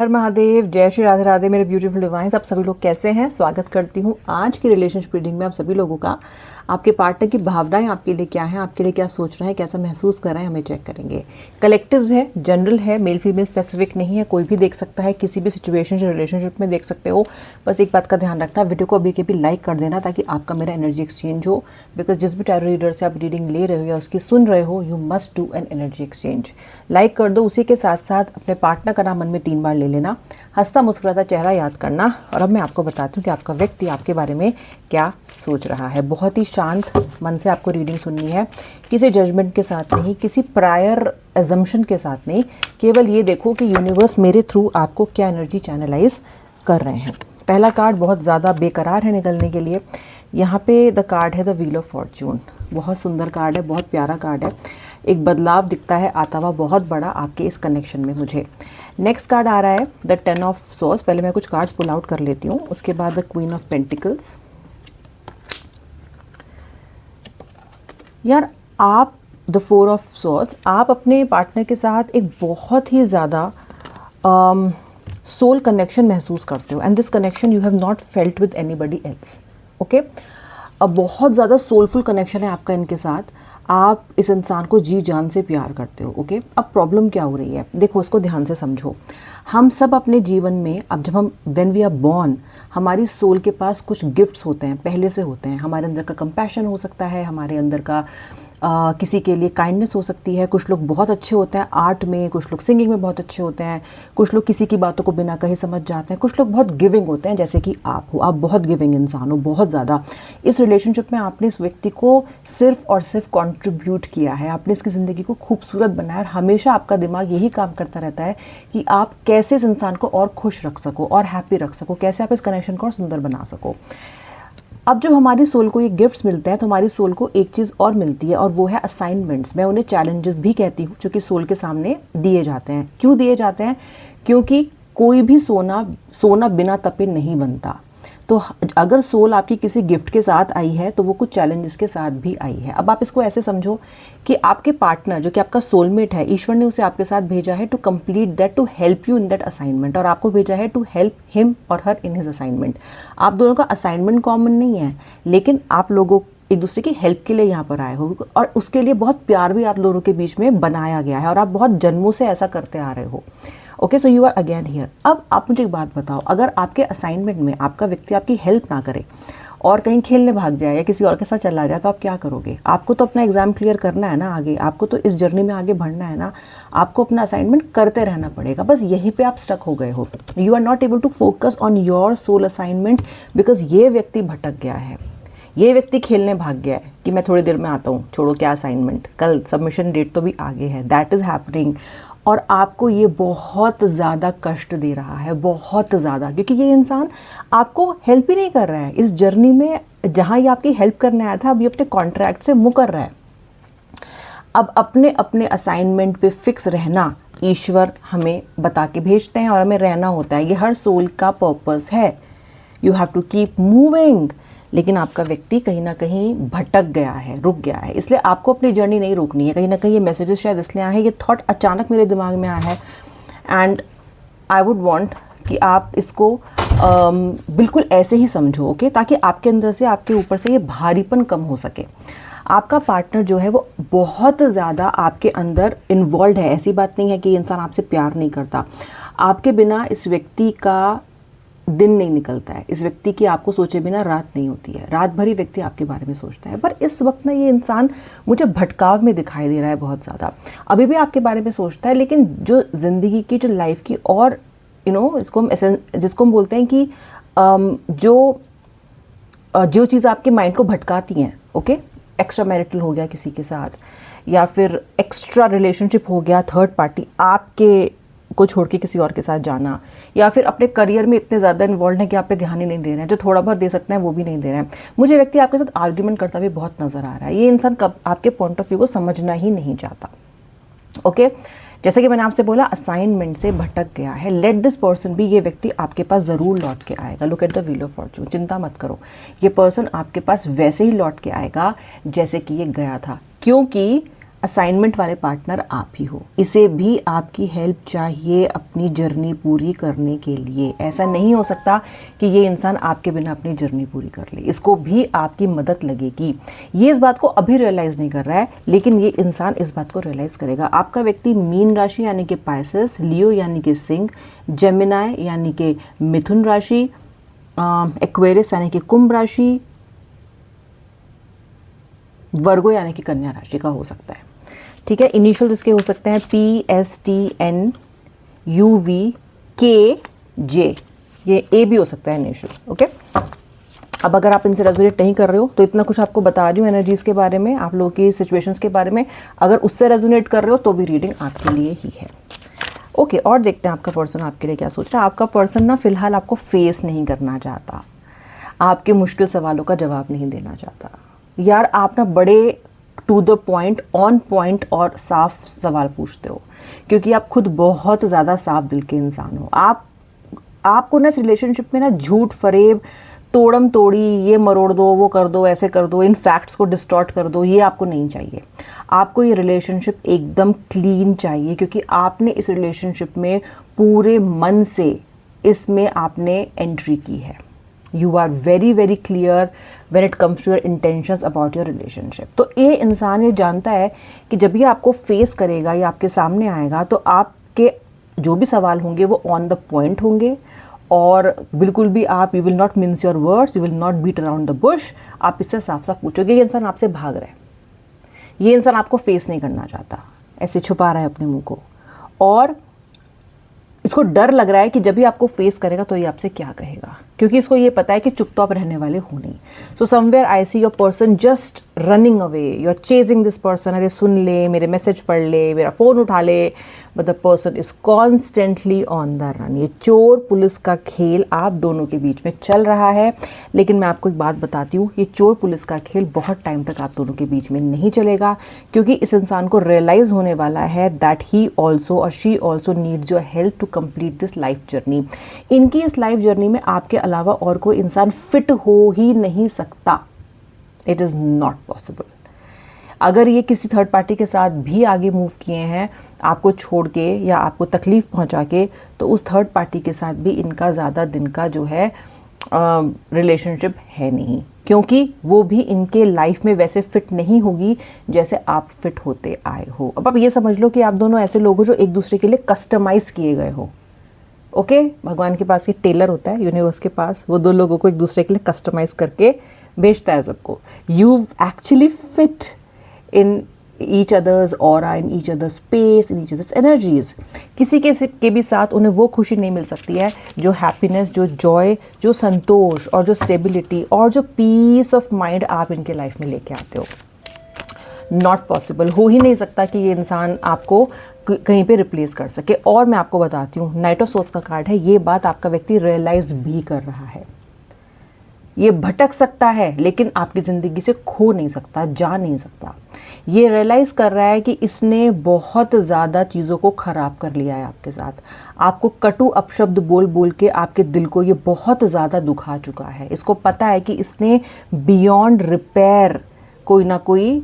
हर महादेव, जय श्री राधे राधे मेरे beautiful divine's. आप सभी लोग कैसे हैं? स्वागत करती हूँ आज की रिलेशनशिप रीडिंग में आप सभी लोगों का। आपके पार्टनर की भावनाएं आपके लिए क्या हैं, आपके लिए क्या सोच रहे हैं, कैसा महसूस कर रहे हैं, हमें चेक करेंगे। कलेक्टिव्स है, जनरल है, मेल फीमेल स्पेसिफिक नहीं है, कोई भी देख सकता है, किसी भी सिचुएशन रिलेशनशिप में देख सकते हो। बस एक बात का ध्यान रखना, वीडियो को अभी के भी लाइक कर देना ताकि आपका मेरा एनर्जी एक्सचेंज हो। बिकॉज जिस भी टैरो रीडर से आप रीडिंग ले रहे हो या उसकी सुन रहे हो, you must do an energy exchange. Like कर दो, उसी के साथ साथ अपने पार्टनर का नाम मन में 3 बार ले लेना, हंसता मुस्कुराता चेहरा याद करना। और अब मैं आपको बताती हूँ कि आपका व्यक्ति आपके बारे में क्या सोच रहा है। बहुत ही शांत मन से आपको रीडिंग सुननी है, किसी जजमेंट के साथ नहीं, किसी प्रायर एजम्पशन के साथ नहीं। केवल ये देखो कि यूनिवर्स मेरे थ्रू आपको क्या एनर्जी चैनलाइज कर रहे हैं। पहला कार्ड बहुत ज़्यादा बेकरार है निकलने के लिए। यहाँ पे द कार्ड है द व्हील ऑफ फॉर्च्यून। बहुत सुंदर कार्ड है, बहुत प्यारा कार्ड है। एक बदलाव दिखता है आता हुआ बहुत बड़ा आपके इस कनेक्शन में मुझे। नेक्स्ट कार्ड आ रहा है द 10 ऑफ सोर्स। पहले मैं कुछ कार्ड्स पुल आउट कर लेती हूँ, उसके बाद द क्वीन ऑफ पेंटिकल्स। यार आप द 4 ऑफ सोर्स, आप अपने पार्टनर के साथ एक बहुत ही ज़्यादा सोल कनेक्शन महसूस करते हो and this connection you have not felt with anybody else. Okay, अब बहुत ज़्यादा सोलफुल कनेक्शन है आपका इनके साथ। आप इस इंसान को जी जान से प्यार करते हो। ओके, अब प्रॉब्लम क्या हो रही है देखो, उसको ध्यान से समझो। हम सब अपने जीवन में, अब जब हम व्हेन वी आर बॉर्न, हमारी सोल के पास कुछ गिफ्ट्स होते हैं, पहले से होते हैं। हमारे अंदर का कंपैशन हो सकता है, हमारे अंदर का किसी के लिए काइंडनेस हो सकती है। कुछ लोग बहुत अच्छे होते हैं आर्ट में, कुछ लोग सिंगिंग में बहुत अच्छे होते हैं, कुछ लोग किसी की बातों को बिना कहे समझ जाते हैं, कुछ लोग बहुत गिविंग होते हैं जैसे कि आप हो। आप बहुत गिविंग इंसान हो, बहुत ज़्यादा। इस रिलेशनशिप में आपने इस व्यक्ति को सिर्फ और सिर्फ कंट्रीब्यूट किया है, आपने इसकी ज़िंदगी को खूबसूरत बनाया। और हमेशा आपका दिमाग यही काम करता रहता है कि आप कैसे इस इंसान को और खुश रख सको और हैप्पी रख सको, कैसे आप इस कनेक्शन को और सुंदर बना सको। अब जब हमारी सोल को ये गिफ्ट्स मिलते हैं तो हमारी सोल को एक चीज़ और मिलती है और वो है असाइनमेंट्स। मैं उन्हें चैलेंजेस भी कहती हूँ, जो कि सोल के सामने दिए जाते हैं। क्यों दिए जाते हैं? क्योंकि कोई भी सोना बिना तपे नहीं बनता। तो अगर सोल आपकी किसी गिफ्ट के साथ आई है तो वो कुछ चैलेंजेस के साथ भी आई है। अब आप इसको ऐसे समझो कि आपके पार्टनर जो कि आपका सोलमेट है, ईश्वर ने उसे आपके साथ भेजा है to complete that, to help you in that assignment. और आपको भेजा है टू हेल्प हिम और हर इन हिज असाइनमेंट। आप दोनों का असाइनमेंट कॉमन नहीं है, लेकिन आप लोगों एक दूसरे की हेल्प के लिए यहाँ पर आए हो और उसके लिए बहुत प्यार भी आप दोनों के बीच में बनाया गया है और आप बहुत जन्मों से ऐसा करते आ रहे हो। Okay, so you are again here. अब आप मुझे एक बात बताओ, अगर आपके असाइनमेंट में आपका व्यक्ति आपकी हेल्प ना करे और कहीं खेलने भाग जाए या किसी और के साथ चला जाए तो आप क्या करोगे? आपको तो अपना एग्जाम क्लियर करना है ना, आगे आपको तो इस जर्नी में आगे बढ़ना है ना। आपको अपना असाइनमेंट करते रहना पड़ेगा। बस यहीं पे आप स्टक हो गए हो। You are not able to focus on your soul assignment because ये व्यक्ति भटक गया है, ये व्यक्ति खेलने भाग गया है कि मैं थोड़ी देर में आता हूँ, छोड़ो क्या असाइनमेंट, कल सबमिशन डेट तो भी आगे है। That is happening. और आपको ये बहुत ज़्यादा कष्ट दे रहा है, बहुत ज़्यादा, क्योंकि ये इंसान आपको हेल्प ही नहीं कर रहा है इस जर्नी में। जहाँ ये आपकी हेल्प करने आया था, अब ये अपने कॉन्ट्रैक्ट से मुकर रहा है। अब अपने अपने असाइनमेंट पे फिक्स रहना ईश्वर हमें बता के भेजते हैं और हमें रहना होता है। ये हर सोल का पर्पस है। You have to keep moving. लेकिन आपका व्यक्ति कहीं ना कहीं भटक गया है, रुक गया है। इसलिए आपको अपनी जर्नी नहीं रोकनी है। कहीं ना कहीं ये मैसेजेस शायद इसलिए आए हैं, ये थॉट अचानक मेरे दिमाग में आया है एंड आई वुड वांट कि आप इसको बिल्कुल ऐसे ही समझो। ओके, ताकि आपके अंदर से, आपके ऊपर से ये भारीपन कम हो सके। आपका पार्टनर जो है वो बहुत ज़्यादा आपके अंदर इन्वॉल्व है। ऐसी बात नहीं है कि ये इंसान आपसे प्यार नहीं करता। आपके बिना इस व्यक्ति का दिन नहीं निकलता है, इस व्यक्ति की आपको सोचे बिना रात नहीं होती है। रात भर ही व्यक्ति आपके बारे में सोचता है। पर इस वक्त ना ये इंसान मुझे भटकाव में दिखाई दे रहा है बहुत ज़्यादा। अभी भी आपके बारे में सोचता है, लेकिन जो ज़िंदगी की, जो लाइफ की और इसको हम जिसको हम बोलते हैं कि जो चीज़ आपके माइंड को भटकाती हैं। ओके, एक्स्ट्रा मैरिटल हो गया किसी के साथ, या फिर एक्स्ट्रा रिलेशनशिप हो गया, थर्ड पार्टी आपके को छोड़ के किसी और के साथ जाना, या फिर अपने करियर में इतने ज़्यादा इन्वॉल्व हैं कि आप पे ध्यान ही नहीं दे रहे हैं। जो थोड़ा बहुत दे सकते हैं वो भी नहीं दे रहे हैं। मुझे व्यक्ति आपके साथ आर्ग्यूमेंट करता भी बहुत नज़र आ रहा है। ये इंसान कब आपके पॉइंट ऑफ व्यू को समझना ही नहीं चाहता। ओके, जैसे कि मैंने आपसे बोला, असाइनमेंट से भटक गया है। लेट दिस पर्सन भी, ये व्यक्ति आपके पास ज़रूर लौट के आएगा। Look at the wheel of Fortune. चिंता मत करो, ये पर्सन आपके पास वैसे ही लौट के आएगा जैसे कि ये गया था, क्योंकि असाइनमेंट वाले पार्टनर आप ही हो। इसे भी आपकी हेल्प चाहिए अपनी जर्नी पूरी करने के लिए। ऐसा नहीं हो सकता कि ये इंसान आपके बिना अपनी जर्नी पूरी कर ले, इसको भी आपकी मदद लगेगी। ये इस बात को अभी रियलाइज़ नहीं कर रहा है, लेकिन ये इंसान इस बात को रियलाइज़ करेगा। आपका व्यक्ति मीन राशि यानी कि पाइसेस, लियो यानी कि सिंह, जेमिनाई यानी कि मिथुन राशि, एक्वेरियस यानी कि कुंभ राशि, वर्गो यानी कि कन्या राशि का हो सकता है। ठीक है, इनिशियल इसके हो सकते हैं PSTN UVK J, ये A भी हो सकता है इनिशियल। ओके, अब अगर आप इनसे रेजोनेट नहीं कर रहे हो तो इतना कुछ आपको बता रही हूँ एनर्जीज़ के बारे में, आप लोगों की सिचुएशंस के बारे में, अगर उससे रेजोनेट कर रहे हो तो भी रीडिंग आपके लिए ही है। ओके, और देखते हैं आपका पर्सन आपके लिए क्या सोच रहा है। आपका पर्सन ना फिलहाल आपको फेस नहीं करना चाहता, आपके मुश्किल सवालों का जवाब नहीं देना चाहता। यार आप ना बड़े to the point, on point और साफ सवाल पूछते हो, क्योंकि आप खुद बहुत ज़्यादा साफ दिल के इंसान हो। आपको ना इस रिलेशनशिप में ना झूठ फरेब, तोड़म तोड़ी, ये मरोड़ दो, वो कर दो, ऐसे कर दो, इन फैक्ट्स को डिस्टॉर्ट कर दो, ये आपको नहीं चाहिए। आपको ये रिलेशनशिप एकदम क्लीन चाहिए, क्योंकि आपने इस रिलेशनशिप में पूरे मन से इसमें आपने एंट्री की है। You are very very clear when it comes to your intentions about your relationship. तो ये इंसान ये जानता है कि जब ये आपको फेस करेगा या आपके सामने आएगा तो आपके जो भी सवाल होंगे वो ऑन द पॉइंट होंगे, और बिल्कुल भी आप, you will not mince your words, you will not beat around the bush. आप इससे साफ साफ पूछोगे। ये इंसान आपसे भाग रहा है, ये इंसान आपको फेस नहीं करना चाहता, ऐसे छुपा रहा है अपने मुंह को, और इसको डर लग रहा है कि जब भी आपको फेस करेगा तो ये आपसे क्या कहेगा, क्योंकि इसको ये पता है कि चुप तो आप रहने वाले हो नहीं। So somewhere I see your person just running away, you are chasing this person. अरे सुन ले, मेरे मैसेज पढ़ ले, मेरा फ़ोन उठा ले, but the person is constantly on the run. ये चोर पुलिस का खेल आप दोनों के बीच में चल रहा है। लेकिन मैं आपको एक बात बताती हूँ, ये चोर पुलिस का खेल बहुत टाइम तक आप दोनों के बीच में नहीं चलेगा, क्योंकि इस इंसान को रियलाइज़ होने वाला है दैट ही ऑल्सो और she also needs your help to complete this life journey. इनकी इस लाइफ जर्नी में आपके अलावा और कोई इंसान फिट हो ही नहीं सकता। It is not possible. अगर ये किसी थर्ड पार्टी के साथ भी आगे मूव किए हैं आपको छोड़ के या आपको तकलीफ़ पहुंचा के, तो उस थर्ड पार्टी के साथ भी इनका ज़्यादा दिन का जो है रिलेशनशिप है नहीं, क्योंकि वो भी इनके लाइफ में वैसे फिट नहीं होगी जैसे आप फिट होते आए हो। अब आप ये समझ लो कि आप दोनों ऐसे लोग हो जो एक दूसरे के लिए कस्टमाइज़ किए गए हो। ओके, भगवान के पास ये टेलर होता है, यूनिवर्स के पास वो दो लोगों को एक दूसरे के लिए कस्टमाइज़ करके भेजता है सबको। You actually fit in each other's aura, in each other's space, in each other's energies. किसी के भी साथ उन्हें वो खुशी नहीं मिल सकती है जो हैप्पीनेस, जो जॉय, जो संतोष और जो स्टेबिलिटी और जो पीस ऑफ माइंड आप इनके लाइफ में लेके आते हो। नॉट पॉसिबल, हो ही नहीं सकता कि ये इंसान आपको कहीं पे रिप्लेस कर सके। और मैं आपको बताती हूँ, नाइट ऑफ सोर्स का कार्ड है, ये बात आपका व्यक्ति रियलाइज भी कर रहा है। ये भटक सकता है लेकिन आपकी ज़िंदगी से खो नहीं सकता, जा नहीं सकता। ये रियलाइज़ कर रहा है कि इसने बहुत ज़्यादा चीज़ों को ख़राब कर लिया है आपके साथ। आपको कटु अपशब्द बोल बोल के आपके दिल को ये बहुत ज़्यादा दुखा चुका है। इसको पता है कि इसने बियॉन्ड रिपेयर कोई ना कोई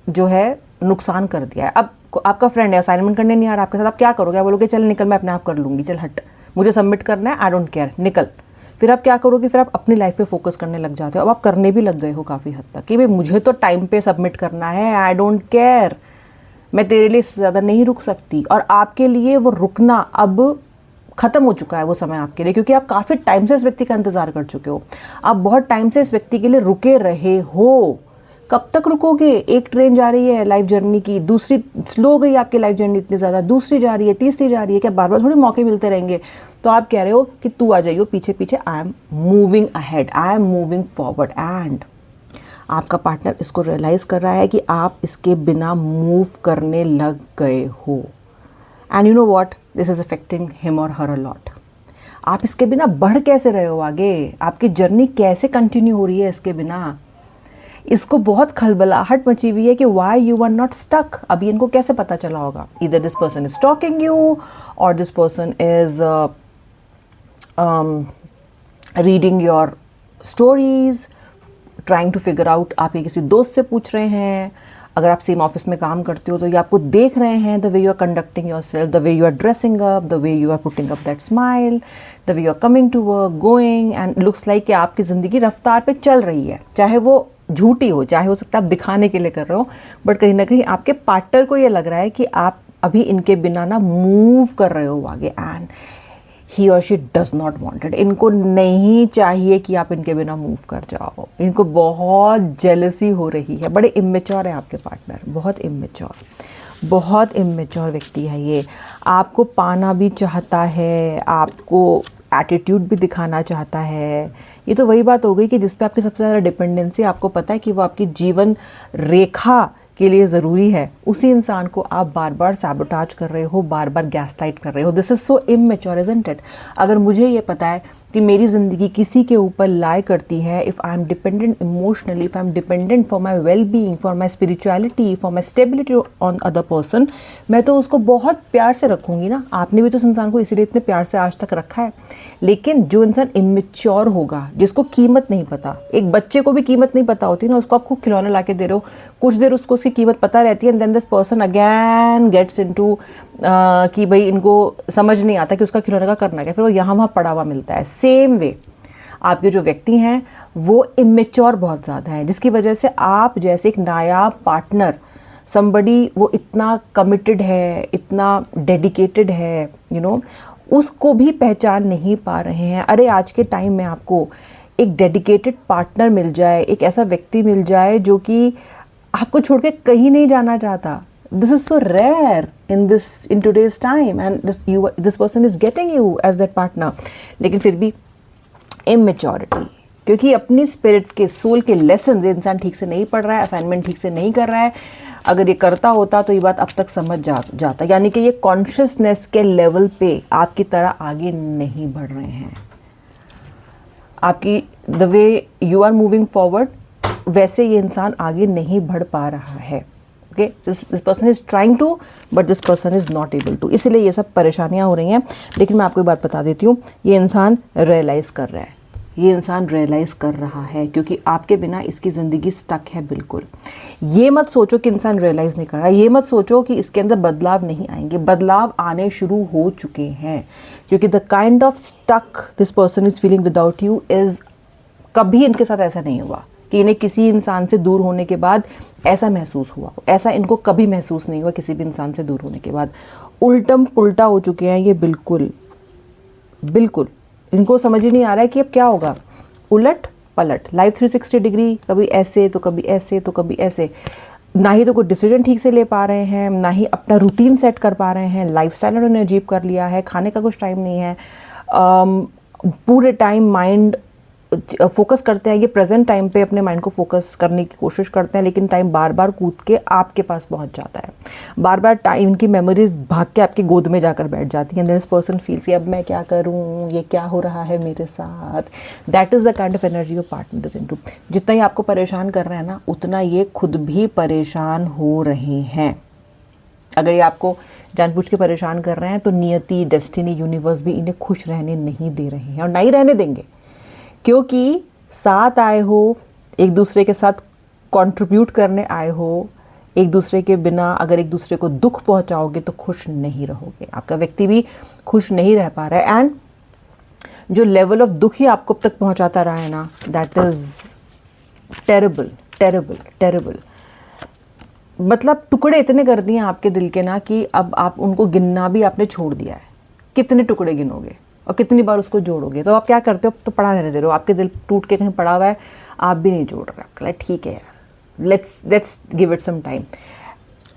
जो है नुकसान कर दिया है। अब आपका फ्रेंड है, असाइनमेंट करने नहीं आ रहा आपके साथ, आप क्या करोगे? आप बोलोगे चल निकल, मैं अपने आप कर लूँगी, चल हट, मुझे सबमिट करना है, आई डोंट केयर, निकल। फिर आप क्या करोगे? फिर आप अपनी लाइफ पे फोकस करने लग जाते हो। अब आप करने भी लग गए हो काफ़ी हद तक कि भाई मुझे तो टाइम पे सबमिट करना है, आई डोंट केयर, मैं तेरे लिए ज़्यादा नहीं रुक सकती। और आपके लिए वो रुकना अब ख़त्म हो चुका है वो समय आपके लिए, क्योंकि आप काफ़ी टाइम से इस व्यक्ति का इंतज़ार कर चुके हो। आप बहुत टाइम से इस व्यक्ति के लिए रुके रहे हो। कब तक रुकोगे? एक ट्रेन जा रही है लाइफ जर्नी की, दूसरी स्लो हो गई आपकी लाइफ जर्नी इतनी ज़्यादा, दूसरी जा रही है, तीसरी जा रही है, क्या बार बार थोड़ी मौके मिलते रहेंगे? तो आप कह रहे हो कि तू आ जाइयो पीछे पीछे, I am moving ahead, I am moving forward. And आपका पार्टनर इसको रियलाइज़ कर रहा है कि आप इसके बिना मूव करने लग गए हो। And you know what, this is affecting him और हर अ लॉट। आप इसके बिना बढ़ कैसे रहे हो आगे? आपकी जर्नी कैसे कंटिन्यू हो रही है इसके बिना? इसको बहुत खलबलाहट मची हुई है कि why you are not stuck. अभी इनको कैसे पता चला होगा? इधर this person is talking you और this person is reading your stories, trying to figure out. आप ये किसी दोस्त से पूछ रहे हैं, अगर आप सेम ऑफिस में काम करते हो तो ये आपको देख रहे हैं, the way you are conducting yourself, the way you are dressing up, the way you are putting up that smile, the way you are coming to work, going, and looks like कि आपकी ज़िंदगी रफ्तार पे चल रही है, चाहे वो झूठी हो, चाहे हो सकता है आप दिखाने के लिए कर रहे हो, बट कहीं ना कहीं आपके पार्टनर को ये लग रहा है कि आप अभी इनके बिना ना मूव कर रहे हो आगे, एंड ही और शी डज नॉट वांटेड। इनको नहीं चाहिए कि आप इनके बिना मूव कर जाओ, इनको बहुत जेलसी हो रही है। बड़े इमेच्योर है आपके पार्टनर, बहुत इमेच्योर व्यक्ति है ये। आपको पाना भी चाहता है, आपको एटीट्यूड भी दिखाना चाहता है। ये तो वही बात हो गई कि जिस पे आपकी सबसे ज़्यादा डिपेंडेंसी, आपको पता है कि वो आपकी जीवन रेखा के लिए ज़रूरी है, उसी इंसान को आप बार बार सैबोटाज कर रहे हो, बार बार गैसलाइट कर रहे हो। This is so immature, isn't it? अगर मुझे ये पता है कि मेरी ज़िंदगी किसी के ऊपर लाई करती है, if I am dependent emotionally, if I am dependent for my well being, for my spirituality, for my stability on other person, मैं तो उसको बहुत प्यार से रखूँगी ना। आपने भी तो उस इंसान को इसीलिए इतने प्यार से आज तक रखा है। लेकिन जो इंसान इमेच्योर होगा, जिसको कीमत नहीं पता, एक बच्चे को भी कीमत नहीं पता होती ना, उसको आप खूब खिलौना ला के दे रहे हो, कुछ देर उसको उसकी कीमत पता रहती है, and then this person again gets into कि भाई इनको समझ नहीं आता कि उसका खिलौने का करना क्या, फिर वो यहाँ वहाँ पड़ा हुआ मिलता है। सेम वे आपके जो व्यक्ति हैं वो इमेच्योर बहुत ज़्यादा हैं, जिसकी वजह से आप जैसे एक नायाब पार्टनर, समबडी वो इतना कमिटेड है, इतना डेडिकेटेड है, उसको भी पहचान नहीं पा रहे हैं। अरे आज के टाइम में आपको एक डेडिकेटेड पार्टनर मिल जाए, एक ऐसा व्यक्ति मिल जाए जो कि आपको छोड़ के कहीं नहीं जाना चाहता। This is so rare in today's time, and this person is getting you as that partner। लेकिन फिर भी इमेच्योरिटी, क्योंकि अपनी स्पिरिट के सोल के लेसन इंसान ठीक से नहीं पढ़ रहा है, असाइनमेंट ठीक से नहीं कर रहा है। अगर ये करता होता तो ये बात अब तक समझ जाता, यानी कि ये कॉन्शियसनेस के लेवल पे आपकी तरह आगे नहीं बढ़ रहे हैं। आपकी the way you are moving forward, वैसे ये इंसान आगे नहीं बढ़ पा रहा है। Okay, this person is trying to, but this person is not able to. इसीलिए ये सब परेशानियां हो रही हैं। लेकिन मैं आपको एक बात बता देती हूँ, ये इंसान रियलाइज़ कर रहा है, ये इंसान रियलाइज़ कर रहा है, क्योंकि आपके बिना इसकी ज़िंदगी स्टक है बिल्कुल। ये मत सोचो कि इंसान रियलाइज़ नहीं कर रहा, ये मत सोचो कि इसके अंदर बदलाव नहीं आएंगे। बदलाव आने शुरू हो चुके हैं, क्योंकि the kind of stuck this person is feeling without you is, कभी इनके साथ ऐसा नहीं हुआ कि इन्हें किसी इंसान से दूर होने के बाद ऐसा महसूस हुआ। ऐसा इनको कभी महसूस नहीं हुआ किसी भी इंसान से दूर होने के बाद। उल्टम पुल्टा हो चुके हैं ये, बिल्कुल बिल्कुल। इनको समझ ही नहीं आ रहा है कि अब क्या होगा। उलट पलट, लाइफ 360 डिग्री, कभी ऐसे तो कभी ऐसे तो कभी ऐसे। ना ही तो कोई डिसीजन ठीक से ले पा रहे हैं, ना ही अपना रूटीन सेट कर पा रहे हैं। लाइफस्टाइल उन्होंने अजीब कर लिया है, खाने का कुछ टाइम नहीं है। पूरे टाइम माइंड फोकस करते हैं, ये प्रेजेंट टाइम पे अपने माइंड को फोकस करने की कोशिश करते हैं, लेकिन टाइम बार बार कूद के आपके पास पहुंच जाता है। बार बार टाइम की मेमोरीज भाग के आपकी गोद में जाकर बैठ जाती हैं। दिस पर्सन फील्स कि अब मैं क्या करूं, ये क्या हो रहा है मेरे साथ। That is the kind of energy of partner is into. जितना ही आपको परेशान कर रहे हैं ना, उतना ये खुद भी परेशान हो रहे हैं। अगर ये आपको जानबूझ के परेशान कर रहे हैं तो नियति, डेस्टिनी, यूनिवर्स भी इन्हें खुश रहने नहीं दे रहे हैं, और नहीं रहने देंगे, क्योंकि साथ आए हो, एक दूसरे के साथ कंट्रीब्यूट करने आए हो। एक दूसरे के बिना अगर एक दूसरे को दुख पहुंचाओगे तो खुश नहीं रहोगे। आपका व्यक्ति भी खुश नहीं रह पा रहा है, एंड जो लेवल ऑफ दुख ही आपको अब तक पहुंचाता रहा है ना, that is terrible terrible terrible. मतलब टुकड़े इतने कर दिए आपके दिल के ना कि अब आप उनको गिनना भी आपने छोड़ दिया है। कितने टुकड़े गिनोगे और कितनी बार उसको जोड़ोगे? तो आप क्या करते हो, तो पड़ा रहने दे रहे हो। आपके दिल टूट के कहीं पड़ा हुआ है, आप भी नहीं जोड़ रहे। ठीक है यार, let's give it some time.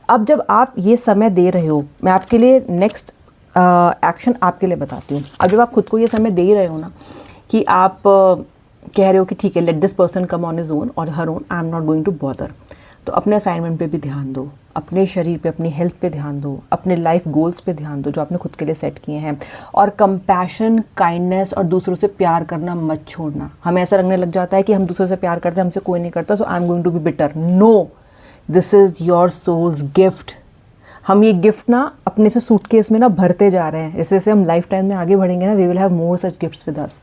अब जब आप ये समय दे रहे हो, मैं आपके लिए नेक्स्ट एक्शन आपके लिए बताती हूँ। अब जब आप खुद को ये समय दे रहे हो ना, कि आप कह रहे हो कि ठीक है, let this person come on his own or her own, I am not going to bother, तो अपने असाइनमेंट पे भी ध्यान दो, अपने शरीर पे, अपनी हेल्थ पे ध्यान दो, अपने लाइफ गोल्स पे ध्यान दो जो आपने खुद के लिए सेट किए हैं। और कंपैशन, काइंडनेस और दूसरों से प्यार करना मत छोड़ना। हमें ऐसा लगने लग जाता है कि हम दूसरों से प्यार करते हैं, हमसे कोई नहीं करता, so I am going to be bitter. No, this is your soul's gift. हम ये गिफ्ट ना अपने से सूटकेस में ना भरते जा रहे हैं। जैसे जैसे हम लाइफ टाइम में आगे बढ़ेंगे ना, we will have more such gifts with us.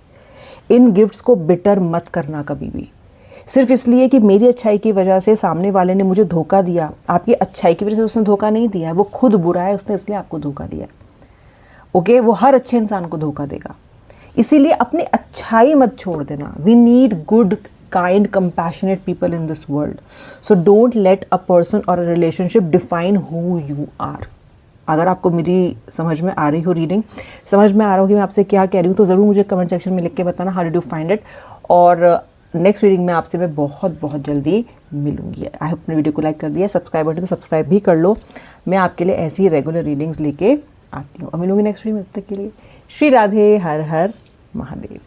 इन गिफ्ट्स को बिटर मत करना कभी भी। सिर्फ इसलिए कि मेरी अच्छाई की वजह से सामने वाले ने मुझे धोखा दिया, आपकी अच्छाई की वजह से उसने धोखा नहीं दिया है, वो खुद बुरा है, उसने इसलिए आपको धोखा दिया है। ओके, वो हर अच्छे इंसान को धोखा देगा, इसीलिए अपनी अच्छाई मत छोड़ देना। We need good, kind, compassionate people in this world, so don't let a person or a relationship define who you are. अगर आपको मेरी समझ में आ रही हो रीडिंग, समझ में आ रहा हो कि मैं आपसे क्या कह रही हूँ, तो ज़रूर मुझे कमेंट सेक्शन में लिख के बताना how did you find it. और नेक्स्ट रीडिंग में आपसे मैं बहुत बहुत जल्दी मिलूंगी। आई होप अपने वीडियो को लाइक कर दिया, सब्सक्राइब बटन तो सब्सक्राइब भी कर लो। मैं आपके लिए ऐसी ही रेगुलर रीडिंग्स लेके आती हूँ और मिलूंगी नेक्स्ट वीडियो में। तब तक के लिए श्री राधे, हर हर महादेव।